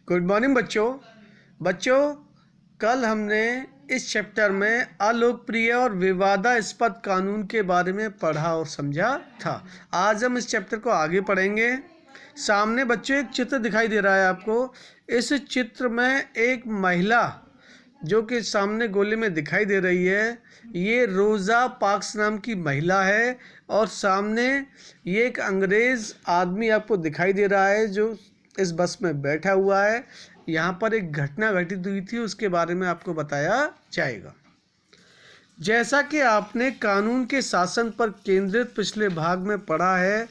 Good morning बच्चों कल हमने इस चैप्टर में अलोकप्रिय और विवादास्पद कानून के बारे में पढ़ा और समझा था। आज हम इस चैप्टर को आगे पढ़ेंगे। सामने बच्चों एक चित्र दिखाई दे रहा है आपको। इस चित्र में एक महिला जो कि सामने गोले में दिखाई दे रही है, ये रोज़ा पार्क्स नाम की महिला है। और सामने ये एक अंग्रेज़ आदमी आपको दिखाई दे रहा है जो इस बस में बैठा हुआ है। यहाँ पर एक घटना घटित हुई थी, उसके बारे में आपको बताया जाएगा। जैसा कि आपने कानून के शासन पर केंद्रित पिछले भाग में पढ़ा है,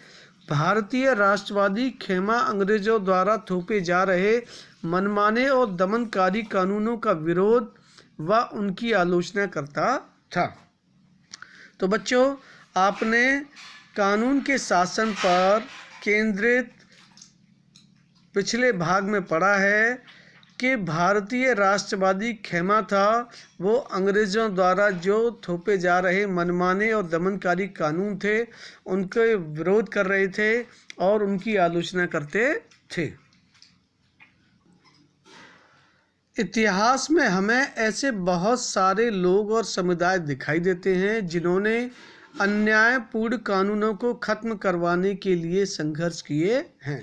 भारतीय राष्ट्रवादी खेमा अंग्रेजों द्वारा थोपे जा रहे मनमाने और दमनकारी कानूनों का विरोध व उनकी आलोचना करता था। तो बच्चों, आपने कानून के शासन पर केंद्रित पिछले भाग में पढ़ा है कि भारतीय राष्ट्रवादी खेमा था, वो अंग्रेज़ों द्वारा जो थोपे जा रहे मनमाने और दमनकारी कानून थे उनके विरोध कर रहे थे और उनकी आलोचना करते थे। इतिहास में हमें ऐसे बहुत सारे लोग और समुदाय दिखाई देते हैं जिन्होंने अन्यायपूर्ण कानूनों को ख़त्म करवाने के लिए संघर्ष किए हैं।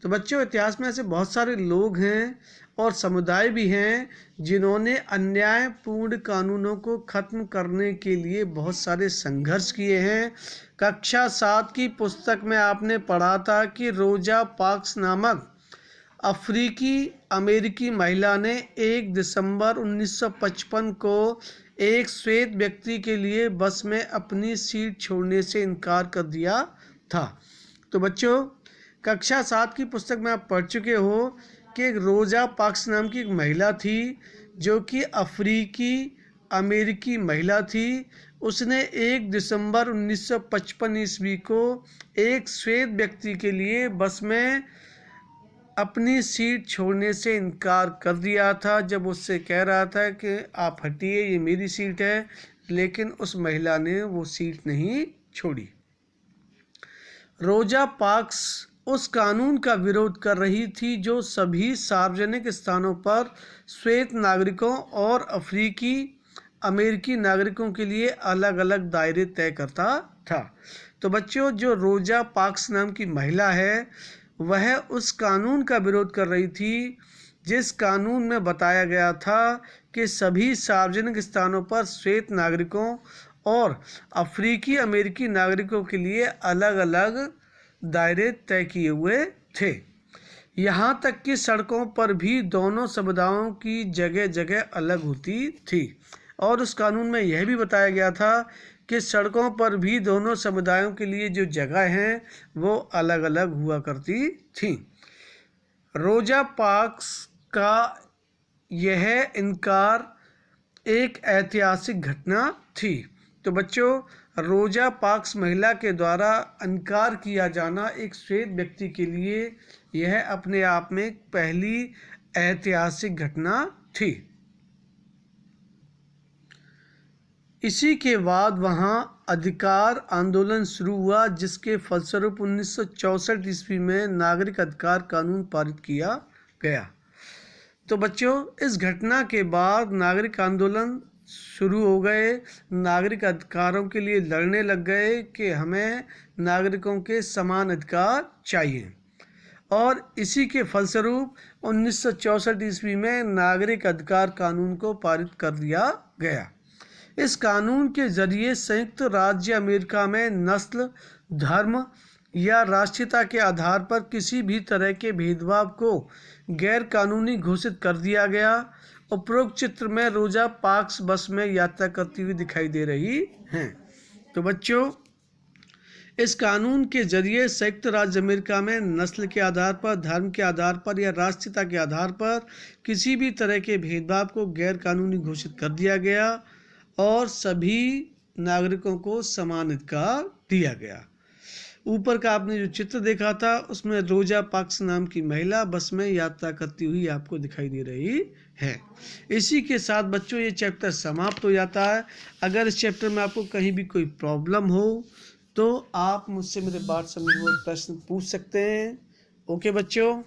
तो बच्चों, इतिहास में ऐसे बहुत सारे लोग हैं और समुदाय भी हैं जिन्होंने अन्यायपूर्ण कानूनों को ख़त्म करने के लिए बहुत सारे संघर्ष किए हैं। कक्षा 7 की पुस्तक में आपने पढ़ा था कि रोज़ा पार्क्स नामक अफ्रीकी अमेरिकी महिला ने 1 दिसंबर 1955 को एक श्वेत व्यक्ति के लिए बस में अपनी सीट छोड़ने से इनकार कर दिया था। तो बच्चों, कक्षा 7 की पुस्तक में आप पढ़ चुके हो कि एक रोज़ा पार्क्स नाम की एक महिला थी जो कि अफ्रीकी अमेरिकी महिला थी। उसने 1 दिसंबर 1955 ईस्वी को एक श्वेत व्यक्ति के लिए बस में अपनी सीट छोड़ने से इनकार कर दिया था, जब उससे कह रहा था कि आप हटिए, ये मेरी सीट है। लेकिन उस महिला ने वो सीट नहीं छोड़ी। रोज़ा पार्क्स उस कानून का विरोध कर रही थी जो सभी सार्वजनिक स्थानों पर श्वेत नागरिकों और अफ्रीकी अमेरिकी नागरिकों के लिए अलग अलग दायरे तय करता था। तो बच्चों, जो रोज़ा पार्क्स नाम की महिला है वह उस कानून का विरोध कर रही थी जिस कानून में बताया गया था कि सभी सार्वजनिक स्थानों पर श्वेत नागरिकों और अफ्रीकी अमेरिकी नागरिकों के लिए अलग अलग दायरे तय किए हुए थे। यहाँ तक कि सड़कों पर भी दोनों समुदायों की जगह जगह अलग होती थी। और उस कानून में यह भी बताया गया था कि सड़कों पर भी दोनों समुदायों के लिए जो जगह हैं वो अलग अलग हुआ करती थी। रोज़ा पार्क्स का यह इनकार एक ऐतिहासिक घटना थी। तो बच्चों, रोज़ा पार्क्स महिला के द्वारा इनकार किया जाना एक श्वेत व्यक्ति के लिए यह अपने आप में एक पहली ऐतिहासिक घटना थी। इसी के बाद वहाँ अधिकार आंदोलन शुरू हुआ जिसके फलस्वरूप 1964 ईस्वी में नागरिक अधिकार कानून पारित किया गया। तो बच्चों, इस घटना के बाद नागरिक आंदोलन शुरू हो गए। नागरिक अधिकारों के लिए लड़ने लग गए कि हमें नागरिकों के समान अधिकार चाहिए। और इसी के फलस्वरूप 1964 ईस्वी में नागरिक अधिकार कानून को पारित कर दिया गया। इस कानून के जरिए संयुक्त राज्य अमेरिका में नस्ल, धर्म या राष्ट्रीयता के आधार पर किसी भी तरह के भेदभाव को गैर कानूनी घोषित कर दिया गया। उपरोक्त चित्र में रोज़ा पार्क्स बस में यात्रा करती हुई दिखाई दे रही हैं। तो बच्चों, इस कानून के जरिए संयुक्त राज्य अमेरिका में नस्ल के आधार पर, धर्म के आधार पर या राष्ट्रीयता के आधार पर किसी भी तरह के भेदभाव को गैर कानूनी घोषित कर दिया गया और सभी नागरिकों को समान अधिकार दिया गया। ऊपर का आपने जो चित्र देखा था उसमें रोज़ा पार्क्स नाम की महिला बस में यात्रा करती हुई आपको दिखाई दे रही है। इसी के साथ बच्चों, ये चैप्टर समाप्त हो जाता है। अगर इस चैप्टर में आपको कहीं भी कोई प्रॉब्लम हो तो आप मुझसे मेरे व्हाट्सएप में प्रश्न पूछ सकते हैं। ओके बच्चों।